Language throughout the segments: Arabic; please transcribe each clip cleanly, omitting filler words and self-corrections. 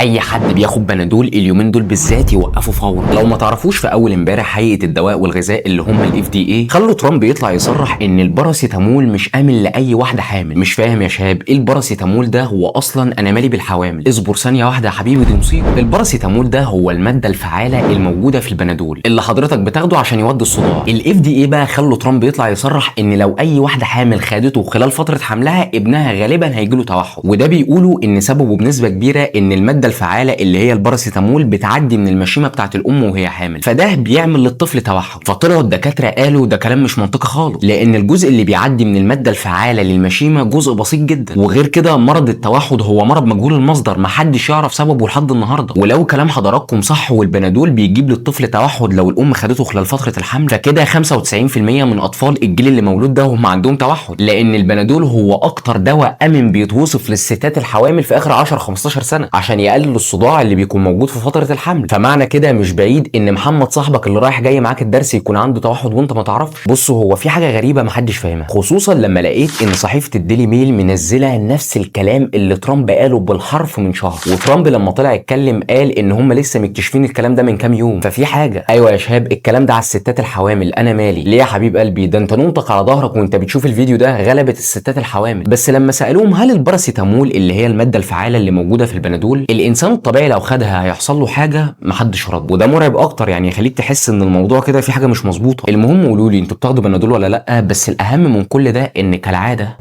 اي حد بياخد بنادول اليومين دول بالذات يوقفه فورا. لو ما تعرفوش، في اول امبارح هيئه الدواء والغذاء اللي هم FDA خلوا ترامب يطلع يصرح ان الباراسيتامول مش امن لاي واحده حامل. مش فاهم يا شباب ايه الباراسيتامول ده؟ هو اصلا انا مالي بالحوامل؟ اصبر ثانيه واحده يا حبيبي، دي مصيبه. الباراسيتامول ده هو الماده الفعاله الموجوده في البنادول اللي حضرتك بتاخده عشان يودي الصداع. FDA بقى خلوا ترامب يطلع يصرح ان لو اي واحده حامل خدته خلال فتره حملها ابنها غالبا هيجيله توحد، وده بيقولوا ان سببه بنسبه كبيره ان الماده الفعاله اللي هي الباراسيتامول بتعدي من المشيمه بتاعه الام وهي حامل، فده بيعمل للطفل توحد. فطلعوا الدكاتره قالوا ده كلام مش منطقي خالص، لان الجزء اللي بيعدي من الماده الفعاله للمشيمه جزء بسيط جدا. وغير كده مرض التوحد هو مرض مجهول المصدر، محدش يعرف سببه لحد النهارده. ولو كلام حضراتكم صح والبنادول بيجيب للطفل توحد لو الام خدته خلال فتره الحمل، فكده 95% من اطفال الجيل اللي مولود ده هم عندهم توحد، لان البنادول هو اكتر دواء امن بيتوصف للستات الحوامل في اخر 10 15 سنه عشان يقلل الصداع اللي بيكون موجود في فتره الحمل. فمعنى كده مش بعيد ان محمد صاحبك اللي رايح جاي معاك الدرس يكون عنده توحد وانت ما تعرفش. بصوا، هو في حاجه غريبه محدش فاهمها، خصوصا لما لقيت ان صحيفه الديلي ميل منزله نفس الكلام اللي ترامب قاله بالحرف من شهر. وترامب لما طلع يتكلم قال ان هم لسه مكتشفين الكلام ده من كام يوم. ففي حاجه. ايوه يا شباب، الكلام ده على الستات الحوامل. انا مالي ليه يا حبيب قلبي؟ ده انت نونتك على ظهرك وانت بتشوف الفيديو ده غلبت الستات الحوامل. بس لما سالوهم هل الباراسيتامول اللي هي الماده الفعاله اللي موجوده في البنادول الانسان الطبيعي لو خدها هيحصل له حاجه، محدش رد. وده مرعب اكتر، يعني يخليك تحس ان الموضوع كده في حاجه مش مظبوطه. المهم قولوا لي انتوا بتاخدوا بنادول ولا لا؟ بس الاهم من كل ده ان كالعاده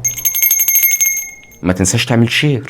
ما تنساش تعمل شير.